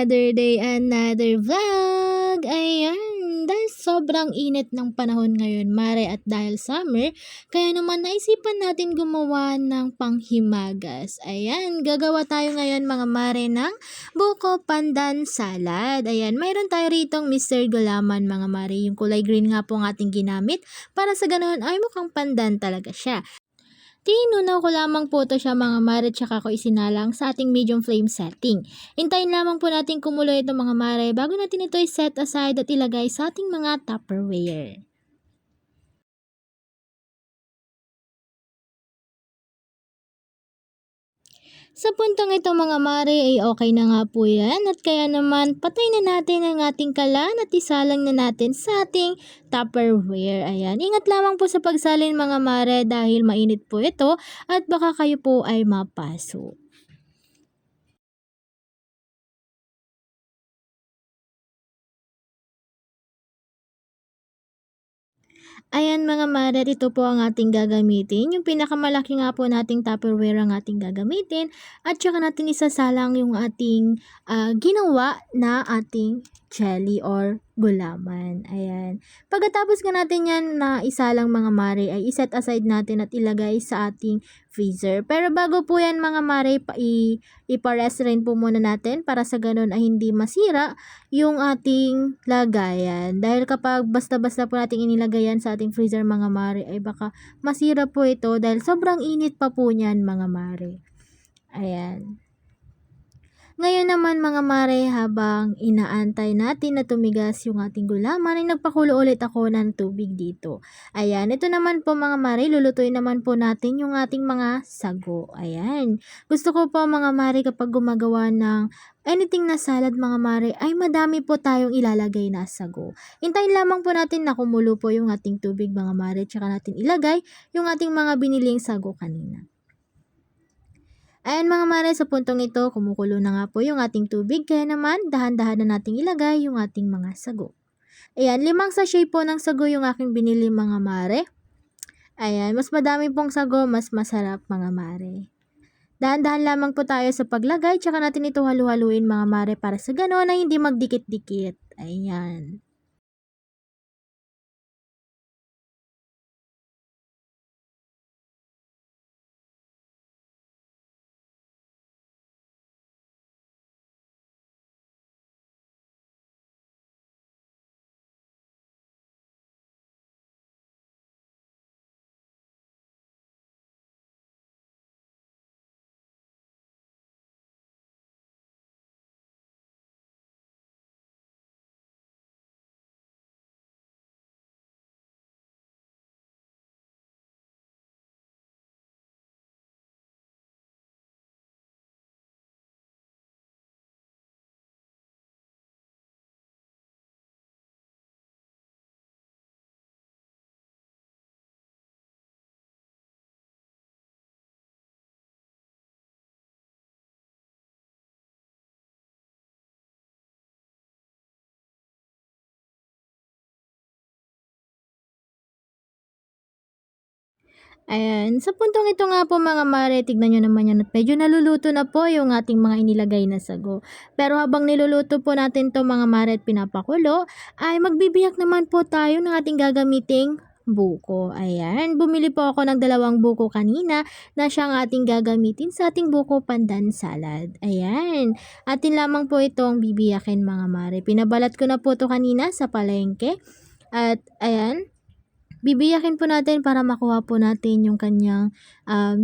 another day, another vlog. Ayan, dahil sobrang init ng panahon ngayon, mare, at dahil summer, kaya naman naisipan natin gumawa ng panghimagas. Ayan, gagawa tayo ngayon mga mare ng buko pandan salad. Ayan, mayroon tayo ritong Mr. Gulaman mga mare. Yung kulay green nga po ang ating ginamit para sa ganoon ay mukhang pandan talaga siya. Tinunaw ko lamang po ito siya mga mare, tsaka ko isinalang sa ating medium flame setting. Hintayin lamang po natin kumulo ito mga mare bago natin ito i-set aside at ilagay sa ating mga Tupperware. Sa puntong ito mga mare ay okay na nga po yan, at kaya naman patay na natin ang ating kalan at isalang na natin sa ating Tupperware. Ayan, ingat lamang po sa pagsalin mga mare dahil mainit po ito at baka kayo po ay mapaso. Ayan mga mare, ito po ang ating gagamitin. Yung pinakamalaki nga po nating Tupperware ang ating gagamitin. At saka natin isasalang yung ating ginawa na ating jelly or gulaman. Ayan. Pagkatapos nga natin yan na isalang mga mare, ay iset aside natin at ilagay sa ating freezer. Pero bago po yan mga mare, iparest rin po muna natin para sa ganun ay hindi masira yung ating lagayan. Dahil kapag basta-basta po natin inilagay yan sa ating freezer mga mare, ay baka masira po ito dahil sobrang init pa po niyan mga mare. Ayan. Ngayon naman mga mare, habang inaantay natin na tumigas yung ating gulaman, ay nagpakulo ulit ako ng tubig dito. Ayan, ito naman po mga mare, lulutuin naman po natin yung ating mga sago. Ayan, gusto ko po mga mare kapag gumagawa ng anything na salad mga mare, ay madami po tayong ilalagay na sago. Hintayin lamang po natin na kumulo po yung ating tubig mga mare, tsaka natin ilagay yung ating mga biniling sago kanina. Ayan mga mare, sa puntong ito, kumukulo na nga po yung ating tubig, kaya naman dahan-dahan na nating ilagay yung ating mga sago. Ayan, 5 sachet po ng sago yung aking binili mga mare. Ayan, mas madami pong sago, mas masarap mga mare. Dahan-dahan lamang po tayo sa paglagay, tsaka natin ito halu-haluin mga mare para sa gano'n na hindi magdikit-dikit. Ayan. Ayan, sa puntong ito nga po mga mare, tignan nyo naman yan at medyo naluluto na po yung ating mga inilagay na sago. Pero habang niluluto po natin to mga mare at pinapakulo, ay magbibiyak naman po tayo ng ating gagamiting buko. Ayan, bumili po ako ng 2 buko kanina na siyang ating gagamitin sa ating buko pandan salad. Ayan, atin lamang po itong bibiyakin mga mare. Pinabalat ko na po to kanina sa palengke at ayan, bibiyakin po natin para makuha po natin yung kanyang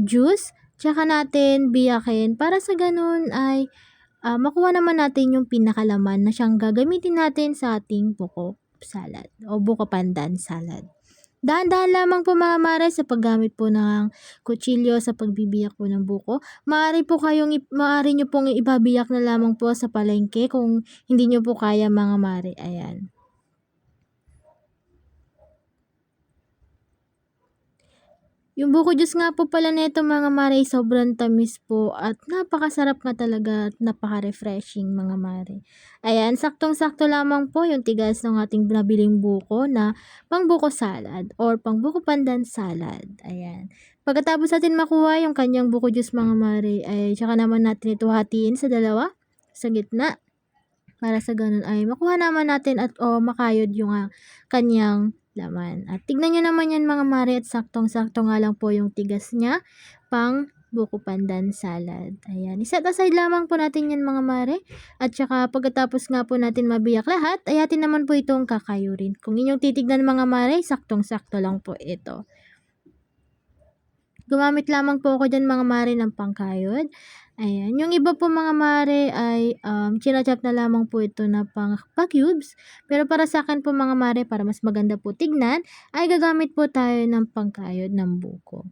juice. Tsaka natin biyakin para sa ganun ay makuha naman natin yung pinakalaman na siyang gagamitin natin sa ating buko salad o buko pandan salad. Dahan-dahan lamang po mga mare sa paggamit po ng kutsilyo sa pagbibiyak po ng buko. Maaari nyo pong ibabiyak na lamang po sa palengke kung hindi nyo po kaya mga mare. Ayan. Yung buko juice nga po pala nito mga mare, sobrang tamis po at napakasarap nga talaga at napaka-refreshing mga mare. Ayan, saktong-sakto lamang po yung tigas ng ating nabiling buko na pangbuko salad or pangbuko pandan salad. Ayan. Pagkatapos natin makuha yung kanyang buko juice mga mare, ay tsaka naman natin ito hatiin sa dalawa, sa gitna. para sa gano'n ay makuha naman natin at makayod yung kanyang laman. At tignan niyo naman 'yan mga mare at saktong-sakto nga lang po yung tigas niya pang buko pandan salad. Ayan, i-set aside lamang po natin 'yan mga mare at saka pagkatapos nga po natin mabiyak lahat ay atin naman po itong kakayurin. Kung inyong titignan mga mare, saktong-sakto lang po ito. Gumamit lamang po ako diyan mga mare ng pangkayod. Ayan, yung iba po mga mare ay china-chop na lamang po ito na pa-cubes. Pero para sa akin po mga mare, para mas maganda po tignan, ay gagamit po tayo ng pangkayod ng buko.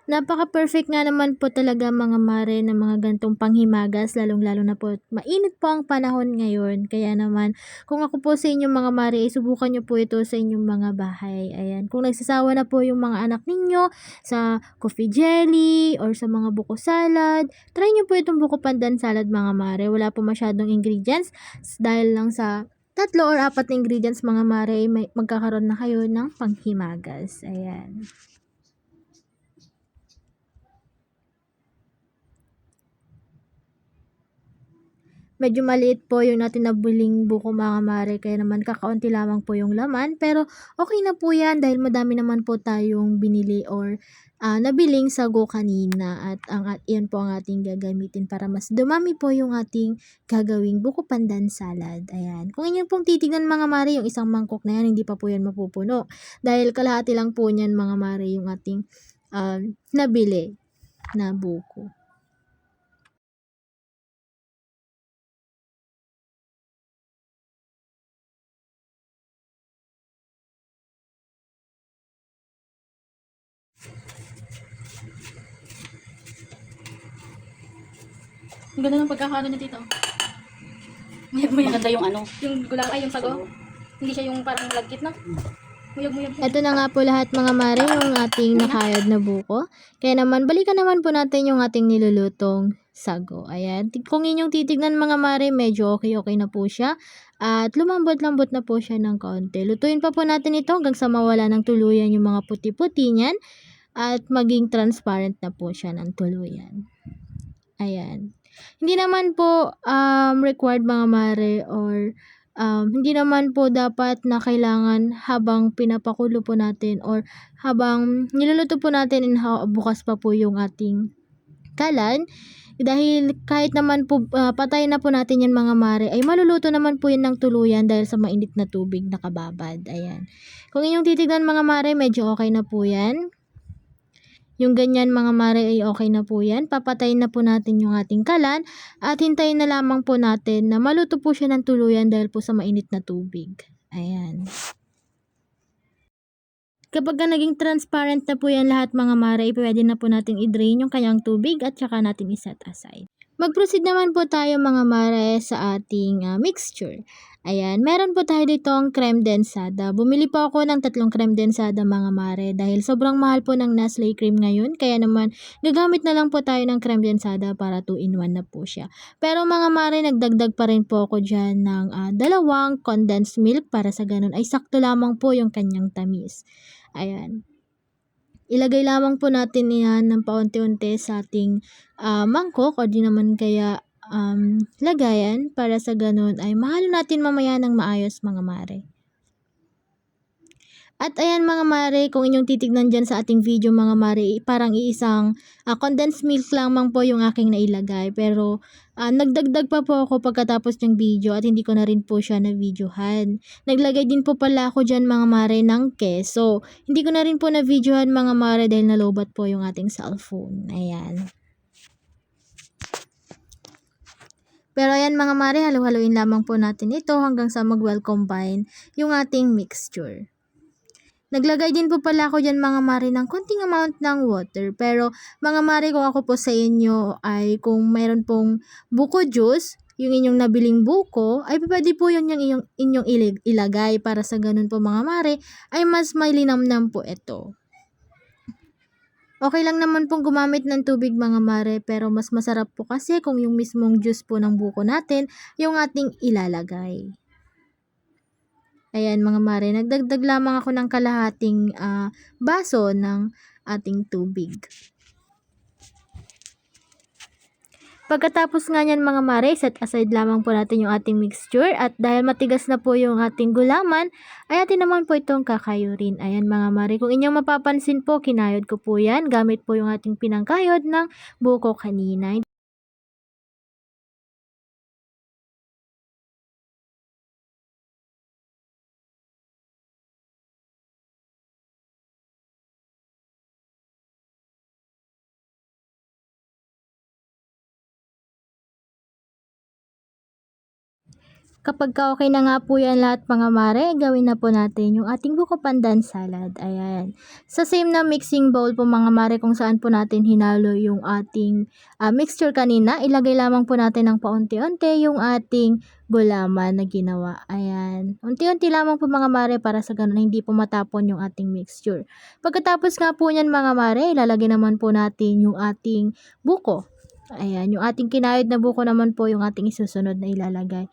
Napaka-perfect nga naman po talaga mga mare ng mga gantong panghimagas, lalong-lalo na po mainit po ang panahon ngayon. Kaya naman, kung ako po sa inyong mga mare, ay subukan niyo po ito sa inyong mga bahay. Ayan, kung nagsasawa na po yung mga anak ninyo sa coffee jelly or sa mga buko salad, try niyo po itong buko pandan salad mga mare. Wala po masyadong ingredients dahil lang sa 3 or 4 na ingredients mga mare, magkakaroon na kayo ng panghimagas. Ayan. Medyo maliit po yung natin nabiling buko mga mare, kaya naman kakaunti lamang po yung laman. Pero okay na po yan dahil madami naman po tayong binili or nabiling sago kanina. At yan po ang ating gagamitin para mas dumami po yung ating gagawing buko pandan salad. Ayan. Kung inyo pong titignan mga mare, yung isang mangkok na yan, hindi pa po yan mapupuno. Dahil kalahati lang po niyan mga mare yung ating nabili na buko. Ang ganda ng pagkakaano niya dito. Muyag-muyag. Maganda yung ano. Yung gulang ay yung sago. Hindi siya yung parang lagkit na. Muyag-muyag. Ito na nga po lahat mga mare yung ating nakayod na buko. Kaya naman, balikan naman po natin yung ating nilulutong sago. Ayan. Kung inyong titignan mga mare, medyo okay na po siya. At lumambot-lambot na po siya ng kaunti. Lutuin pa po natin ito hanggang sa mawala ng tuluyan yung mga puti-puti niyan. At maging transparent na po siya ng tuluyan. Ayan. Hindi naman po required mga mare or hindi naman po dapat na kailangan habang pinapakulo po natin or habang niluluto po natin bukas pa po yung ating kalan. Dahil kahit naman po patay na po natin yan mga mare, ay maluluto naman po yan ng tuluyan dahil sa mainit na tubig nakababad. Ayan. Kung inyong titignan mga mare, medyo okay na po yan. Yung ganyan mga mare ay okay na po yan. Papatayin na po natin yung ating kalan at hintayin na lamang po natin na maluto po siya ng tuluyan dahil po sa mainit na tubig. Ayan. Kapag naging transparent na po yan lahat mga mare, pwede na po natin i-drain yung kanyang tubig at saka natin i-set aside. Mag-proceed naman po tayo mga mare sa ating mixture. Ayan, meron po tayo ditong creme densada. Bumili po ako ng 3 creme densada mga mare dahil sobrang mahal po ng Nestle cream ngayon. Kaya naman gagamit na lang po tayo ng creme densada para 2-in-1 na po siya. Pero mga mare, nagdagdag pa rin po ako dyan ng 2 condensed milk para sa ganun ay sakto lamang po yung kanyang tamis. Ayan. Ilagay lamang po natin yan ng paunti-unti sa ating mangkok o di naman kaya lagayan para sa ganun ay mahalo natin mamaya ng maayos mga mare. At ayan mga mare, kung inyong titignan dyan sa ating video mga mare, parang iisang condensed milk lamang po yung aking nailagay. Pero nagdagdag pa po ako pagkatapos ng video at hindi ko na rin po siya na videohan. Naglagay din po pala ako dyan mga mare ng keso. Hindi ko na rin po na videohan mga mare dahil nalobat po yung ating cellphone. Ayan. Pero ayan mga mare, halo-haloin lamang po natin ito hanggang sa mag-well combine yung ating mixture. Naglagay din po pala ako dyan mga mare ng konting amount ng water. Pero mga mare, kung ako po sa inyo ay kung mayroon pong buko juice, yung inyong nabiling buko, ay pwede po yun yung inyong ilagay para sa ganun po mga mare, ay mas may linamnam po ito. Okay lang naman pong gumamit ng tubig mga mare, pero mas masarap po kasi kung yung mismong juice po ng buko natin yung ating ilalagay. Ayan mga mare, nagdagdag lamang ako ng kalahating baso ng ating tubig. Pagkatapos nga niyan mga mare, set aside lamang po natin yung ating mixture at dahil matigas na po yung ating gulaman, ay atin naman po itong kakayurin. Ayan mga mare, kung inyong mapapansin po, kinayod ko po yan gamit po yung ating pinangkayod ng buko kanina. Kapag okay na nga po yan lahat mga mare, gawin na po natin yung ating buko pandan salad. Ayan. Sa same na mixing bowl po mga mare kung saan po natin hinalo yung ating mixture kanina, ilagay lamang po natin ng paunti-unti yung ating gulaman na ginawa. Ayan. Unti-unti lamang po mga mare para sa ganun hindi po matapon yung ating mixture. Pagkatapos nga po yan mga mare, ilalagay naman po natin yung ating buko. Ayan. Yung ating kinayod na buko naman po yung ating isusunod na ilalagay.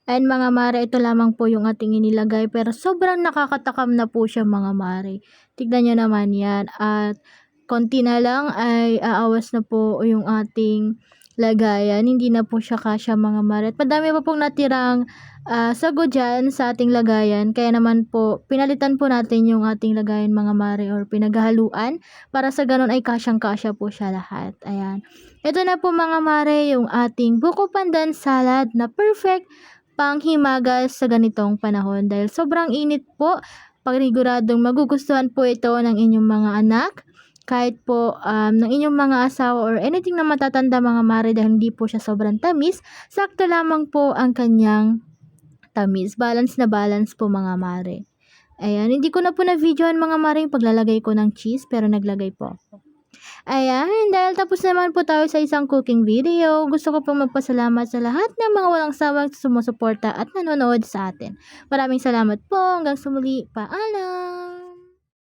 Ayan mga mare, ito lamang po yung ating inilagay pero sobrang nakakatakam na po siya mga mare. Tignan nyo naman yan at konti na lang ay aawas na po yung ating lagayan. Hindi na po siya kasya mga mare. At madami pa pong natirang sago dyan sa ating lagayan. Kaya naman po, pinalitan po natin yung ating lagayan mga mare or pinaghahaluan para sa ganun ay kasyang-kasya po siya lahat. Ayan. Ito na po mga mare yung ating buko pandan salad na perfect panghimagas sa ganitong panahon dahil sobrang init po. Paniguradong magugustuhan po ito ng inyong mga anak, kahit po ng inyong mga asawa or anything na matatanda mga mare dahil hindi po siya sobrang tamis. Sakto lamang po ang kanyang tamis. Balance na balance po mga mare. Ayan, hindi ko na po na-videoan mga mare yung paglalagay ko ng cheese pero naglagay po ako. Ayan, dahil tapos naman po tayo sa isang cooking video, gusto ko pong magpasalamat sa lahat ng mga walang sawang sumusuporta at nanonood sa atin. Maraming salamat po. Hanggang sa muli. Paalam!